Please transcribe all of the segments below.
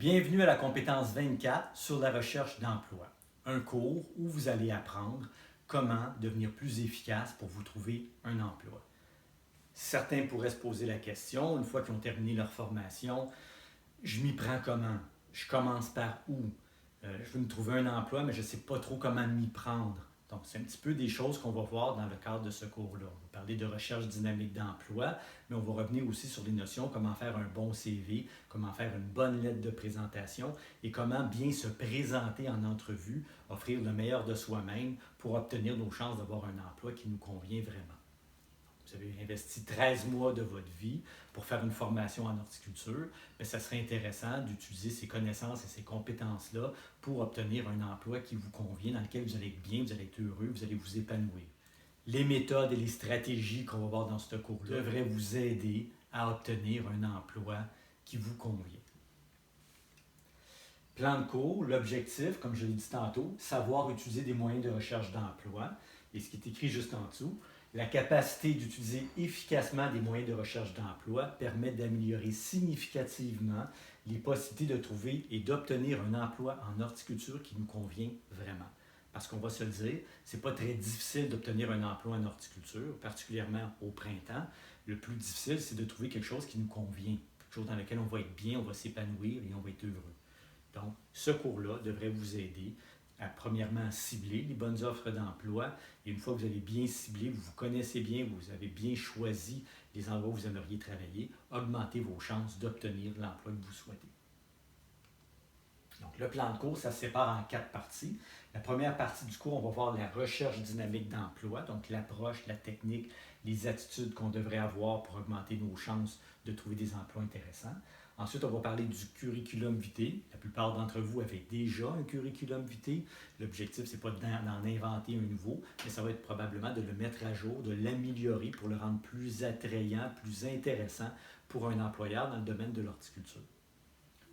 Bienvenue à la compétence 24 sur la recherche d'emploi, un cours où vous allez apprendre comment devenir plus efficace pour vous trouver un emploi. Certains pourraient se poser la question, une fois qu'ils ont terminé leur formation, je m'y prends comment? Je commence par où? Je veux me trouver un emploi, mais je ne sais pas trop comment m'y prendre. Donc, c'est un petit peu des choses qu'on va voir dans le cadre de ce cours-là. On va parler de recherche dynamique d'emploi, mais on va revenir aussi sur les notions, comment faire un bon CV, comment faire une bonne lettre de présentation et comment bien se présenter en entrevue, offrir le meilleur de soi-même pour obtenir nos chances d'avoir un emploi qui nous convient vraiment. Vous avez investi 13 mois de votre vie pour faire une formation en horticulture, mais ça serait intéressant d'utiliser ces connaissances et ces compétences-là pour obtenir un emploi qui vous convient, dans lequel vous allez être bien, vous allez être heureux, vous allez vous épanouir. Les méthodes et les stratégies qu'on va voir dans ce cours-là devraient vous aider à obtenir un emploi qui vous convient. Plan de cours, l'objectif, comme je l'ai dit tantôt, savoir utiliser des moyens de recherche d'emploi. Et ce qui est écrit juste en dessous, la capacité d'utiliser efficacement des moyens de recherche d'emploi permet d'améliorer significativement les possibilités de trouver et d'obtenir un emploi en horticulture qui nous convient vraiment. Parce qu'on va se le dire, ce n'est pas très difficile d'obtenir un emploi en horticulture, particulièrement au printemps. Le plus difficile, c'est de trouver quelque chose qui nous convient, quelque chose dans lequel on va être bien, on va s'épanouir et on va être heureux. Donc, ce cours-là devrait vous aider à, premièrement, cibler les bonnes offres d'emploi. Et une fois que vous avez bien ciblé, vous vous connaissez bien, vous avez bien choisi les endroits où vous aimeriez travailler, augmentez vos chances d'obtenir l'emploi que vous souhaitez. Donc, le plan de cours, ça se sépare en 4 parties. La première partie du cours, on va voir la recherche dynamique d'emploi, donc l'approche, la technique, les attitudes qu'on devrait avoir pour augmenter nos chances de trouver des emplois intéressants. Ensuite, on va parler du curriculum vitae. La plupart d'entre vous avaient déjà un curriculum vitae. L'objectif, ce n'est pas d'en inventer un nouveau, mais ça va être probablement de le mettre à jour, de l'améliorer pour le rendre plus attrayant, plus intéressant pour un employeur dans le domaine de l'horticulture.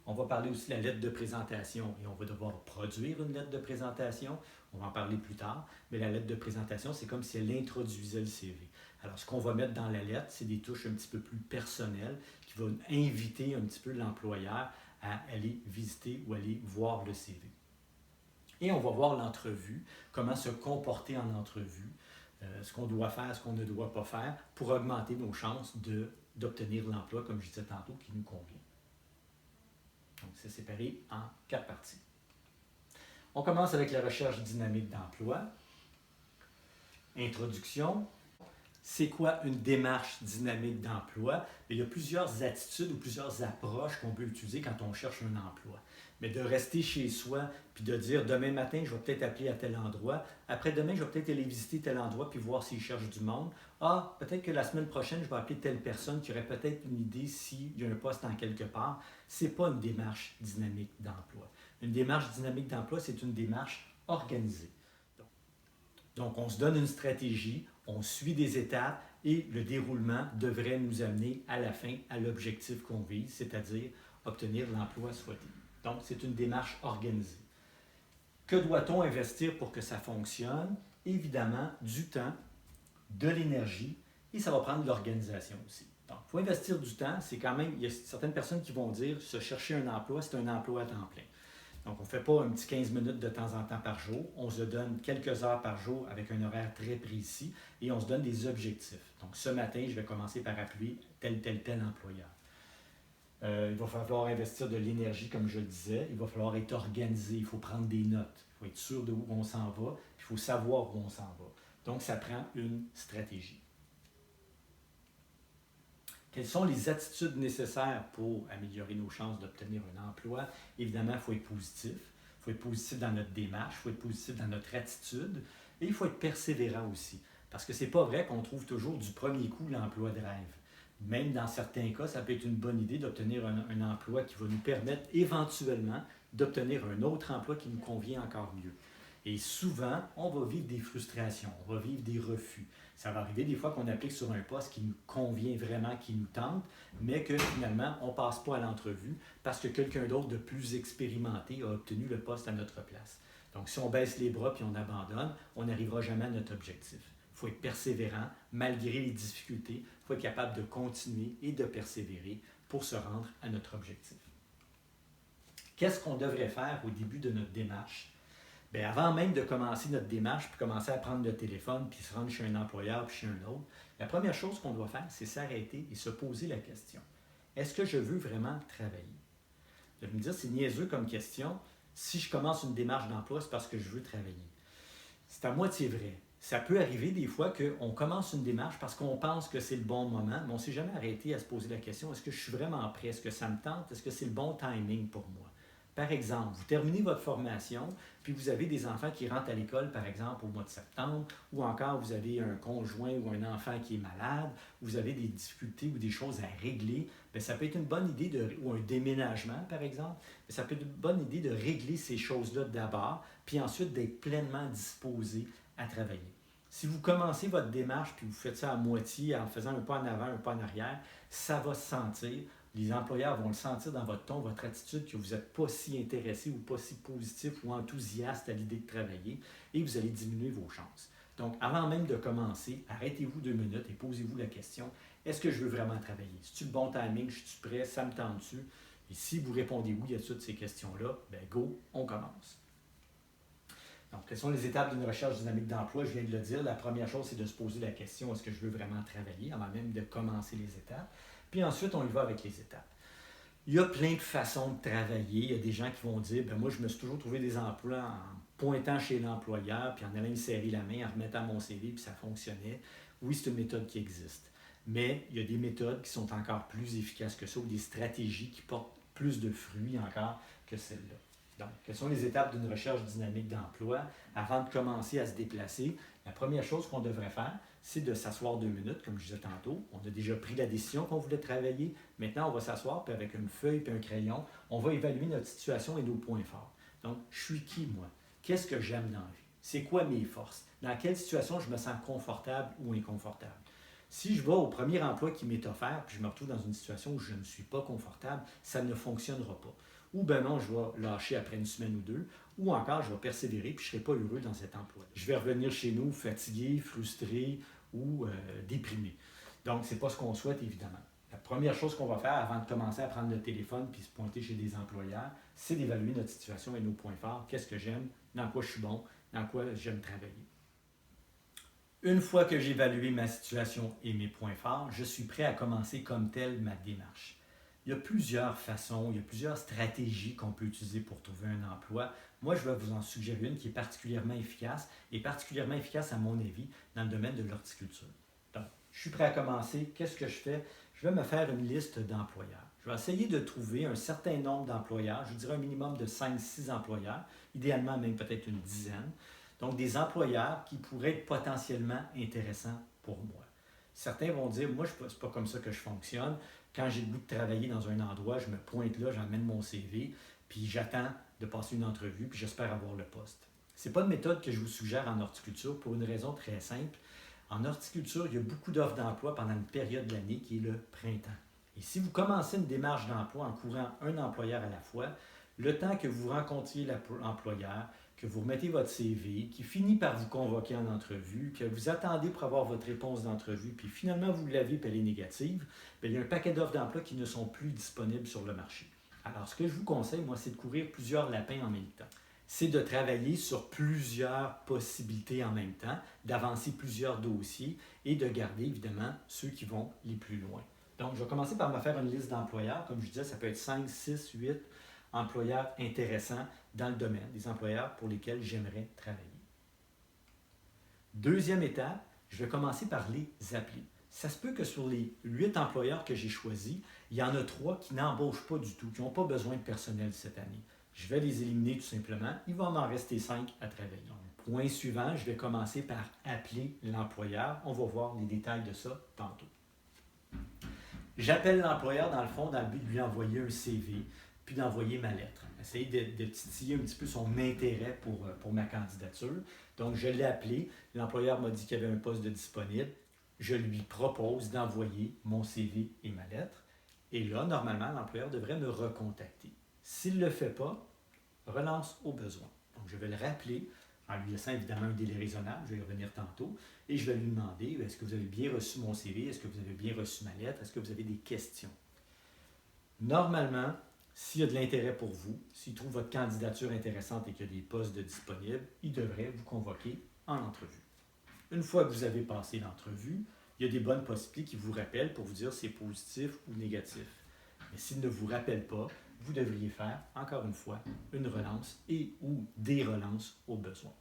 On va parler aussi de la lettre de présentation et on va devoir produire une lettre de présentation. On va en parler plus tard, mais la lettre de présentation, c'est comme si elle introduisait le CV. Alors, ce qu'on va mettre dans la lettre, c'est des touches un petit peu plus personnelles qui vont inviter un petit peu l'employeur à aller visiter ou aller voir le CV. Et on va voir l'entrevue, comment se comporter en entrevue, ce qu'on doit faire, ce qu'on ne doit pas faire pour augmenter nos chances d'obtenir l'emploi, comme je disais tantôt, qui nous convient. Donc, c'est séparé en 4 parties. On commence avec la recherche dynamique d'emploi. Introduction. C'est quoi une démarche dynamique d'emploi? Il y a plusieurs attitudes ou plusieurs approches qu'on peut utiliser quand on cherche un emploi. Mais de rester chez soi puis de dire demain matin, je vais peut-être appeler à tel endroit. Après-demain, je vais peut-être aller visiter tel endroit puis voir s'ils cherchent du monde. Ah, peut-être que la semaine prochaine, je vais appeler telle personne qui aurait peut-être une idée s'il y a un poste en quelque part. Ce n'est pas une démarche dynamique d'emploi. Une démarche dynamique d'emploi, c'est une démarche organisée. Donc, on se donne une stratégie, on suit des étapes et le déroulement devrait nous amener à la fin à l'objectif qu'on vise, c'est-à-dire obtenir l'emploi souhaité. Donc, c'est une démarche organisée. Que doit-on investir pour que ça fonctionne? Évidemment, du temps, de l'énergie et ça va prendre de l'organisation aussi. Donc, il faut investir du temps. C'est quand même, il y a certaines personnes qui vont dire se chercher un emploi, c'est un emploi à temps plein. Donc, on ne fait pas un petit 15 minutes de temps en temps par jour. On se donne quelques heures par jour avec un horaire très précis et on se donne des objectifs. Donc, ce matin, je vais commencer par appeler tel employeur. Il va falloir investir de l'énergie, comme je le disais. Il va falloir être organisé. Il faut prendre des notes. Il faut être sûr de où on s'en va. Il faut savoir où on s'en va. Donc, ça prend une stratégie. Quelles sont les attitudes nécessaires pour améliorer nos chances d'obtenir un emploi? Évidemment, il faut être positif. Il faut être positif dans notre démarche, il faut être positif dans notre attitude et il faut être persévérant aussi. Parce que ce n'est pas vrai qu'on trouve toujours du premier coup l'emploi de rêve. Même dans certains cas, ça peut être une bonne idée d'obtenir un emploi qui va nous permettre éventuellement d'obtenir un autre emploi qui nous convient encore mieux. Et souvent, on va vivre des frustrations, on va vivre des refus. Ça va arriver des fois qu'on applique sur un poste qui nous convient vraiment, qui nous tente, mais que finalement, on ne passe pas à l'entrevue parce que quelqu'un d'autre de plus expérimenté a obtenu le poste à notre place. Donc, si on baisse les bras puis on abandonne, on n'arrivera jamais à notre objectif. Il faut être persévérant malgré les difficultés. Il faut être capable de continuer et de persévérer pour se rendre à notre objectif. Qu'est-ce qu'on devrait faire au début de notre démarche? Bien, avant même de commencer notre démarche, puis commencer à prendre le téléphone, puis se rendre chez un employeur, puis chez un autre, la première chose qu'on doit faire, c'est s'arrêter et se poser la question. Est-ce que je veux vraiment travailler? Vous allez me dire, c'est niaiseux comme question. Si je commence une démarche d'emploi, c'est parce que je veux travailler. C'est à moitié vrai. Ça peut arriver des fois qu'on commence une démarche parce qu'on pense que c'est le bon moment, mais on ne s'est jamais arrêté à se poser la question, est-ce que je suis vraiment prêt? Est-ce que ça me tente? Est-ce que c'est le bon timing pour moi? Par exemple, vous terminez votre formation, puis vous avez des enfants qui rentrent à l'école, par exemple, au mois de septembre, ou encore vous avez un conjoint ou un enfant qui est malade, vous avez des difficultés ou des choses à régler, bien, ça peut être une bonne idée, ou un déménagement, par exemple, bien, ça peut être une bonne idée de régler ces choses-là d'abord, puis ensuite d'être pleinement disposé à travailler. Si vous commencez votre démarche, puis vous faites ça à moitié, en faisant un pas en avant, un pas en arrière, ça va se sentir. Les employeurs vont le sentir dans votre ton, votre attitude, que vous n'êtes pas si intéressé ou pas si positif ou enthousiaste à l'idée de travailler et vous allez diminuer vos chances. Donc, avant même de commencer, arrêtez-vous 2 minutes et posez-vous la question, est-ce que je veux vraiment travailler? C'est-tu le bon timing? Je suis prêt? Ça me tente-tu? Et si vous répondez oui à toutes ces questions-là, bien go, on commence. Donc, quelles sont les étapes d'une recherche dynamique d'emploi? Je viens de le dire. La première chose, c'est de se poser la question, est-ce que je veux vraiment travailler, avant même de commencer les étapes. Puis ensuite, on y va avec les étapes. Il y a plein de façons de travailler. Il y a des gens qui vont dire, ben moi, je me suis toujours trouvé des emplois en pointant chez l'employeur, puis en allant me serrer la main, en remettant mon CV, puis ça fonctionnait. Oui, c'est une méthode qui existe. Mais il y a des méthodes qui sont encore plus efficaces que ça, ou des stratégies qui portent plus de fruits encore que celle-là. Donc, quelles sont les étapes d'une recherche dynamique d'emploi? Avant de commencer à se déplacer, la première chose qu'on devrait faire, c'est de s'asseoir 2 minutes, comme je disais tantôt. On a déjà pris la décision qu'on voulait travailler. Maintenant, on va s'asseoir, puis avec une feuille et un crayon, on va évaluer notre situation et nos points forts. Donc, je suis qui, moi? Qu'est-ce que j'aime dans la vie? C'est quoi mes forces? Dans quelle situation je me sens confortable ou inconfortable? Si je vais au premier emploi qui m'est offert, puis je me retrouve dans une situation où je ne suis pas confortable, ça ne fonctionnera pas. Ou ben non, je vais lâcher après une semaine ou deux, ou encore je vais persévérer puis je ne serai pas heureux dans cet emploi. Je vais revenir chez nous fatigué, frustré ou déprimé. Donc, ce n'est pas ce qu'on souhaite, évidemment. La première chose qu'on va faire avant de commencer à prendre le téléphone puis se pointer chez des employeurs, c'est d'évaluer notre situation et nos points forts. Qu'est-ce que j'aime, dans quoi je suis bon, dans quoi j'aime travailler. Une fois que j'ai évalué ma situation et mes points forts, je suis prêt à commencer comme tel ma démarche. Il y a plusieurs façons, il y a plusieurs stratégies qu'on peut utiliser pour trouver un emploi. Moi, je vais vous en suggérer une qui est particulièrement efficace, et particulièrement efficace à mon avis dans le domaine de l'horticulture. Donc, je suis prêt à commencer. Qu'est-ce que je fais? Je vais me faire une liste d'employeurs. Je vais essayer de trouver un certain nombre d'employeurs, je dirais un minimum de 5-6 employeurs, idéalement même peut-être une dizaine. Donc, des employeurs qui pourraient être potentiellement intéressants pour moi. Certains vont dire, moi, c'est pas comme ça que je fonctionne. Quand j'ai le goût de travailler dans un endroit, je me pointe là, j'emmène mon CV, puis j'attends de passer une entrevue, puis j'espère avoir le poste. Ce n'est pas une méthode que je vous suggère en horticulture pour une raison très simple. En horticulture, il y a beaucoup d'offres d'emploi pendant une période de l'année qui est le printemps. Et si vous commencez une démarche d'emploi en courant un employeur à la fois, le temps que vous rencontriez l'employeur, que vous remettez votre CV, qui finit par vous convoquer en entrevue, que vous attendez pour avoir votre réponse d'entrevue, puis finalement vous l'avez et elle est négative, bien, il y a un paquet d'offres d'emploi qui ne sont plus disponibles sur le marché. Alors, ce que je vous conseille, moi, c'est de courir plusieurs lapins en même temps. C'est de travailler sur plusieurs possibilités en même temps, d'avancer plusieurs dossiers et de garder, évidemment, ceux qui vont les plus loin. Donc, je vais commencer par me faire une liste d'employeurs. Comme je disais, ça peut être 5, 6, 8 employeurs intéressants dans le domaine, des employeurs pour lesquels j'aimerais travailler. Deuxième étape, je vais commencer par les appeler. Ça se peut que sur les 8 employeurs que j'ai choisis, il y en a 3 qui n'embauchent pas du tout, qui n'ont pas besoin de personnel cette année. Je vais les éliminer tout simplement. Il va m'en rester 5 à travailler. Point suivant, je vais commencer par appeler l'employeur. On va voir les détails de ça tantôt. J'appelle l'employeur dans le fond dans le but de lui envoyer un CV, puis d'envoyer ma lettre. Essayer de titiller un petit peu son intérêt pour ma candidature. Donc, je l'ai appelé. L'employeur m'a dit qu'il y avait un poste de disponible. Je lui propose d'envoyer mon CV et ma lettre. Et là, normalement, l'employeur devrait me recontacter. S'il ne le fait pas, relance au besoin. Donc, je vais le rappeler en lui laissant évidemment un délai raisonnable. Je vais y revenir tantôt. Et je vais lui demander, est-ce que vous avez bien reçu mon CV? Est-ce que vous avez bien reçu ma lettre? Est-ce que vous avez des questions? Normalement, S'il y a de l'intérêt pour vous, s'il trouve votre candidature intéressante et qu'il y a des postes de disponibles, il devrait vous convoquer en entrevue. Une fois que vous avez passé l'entrevue, il y a des bonnes possibilités qui vous rappellent pour vous dire si c'est positif ou négatif. Mais s'il ne vous rappelle pas, vous devriez faire, encore une fois, une relance et ou des relances au besoin.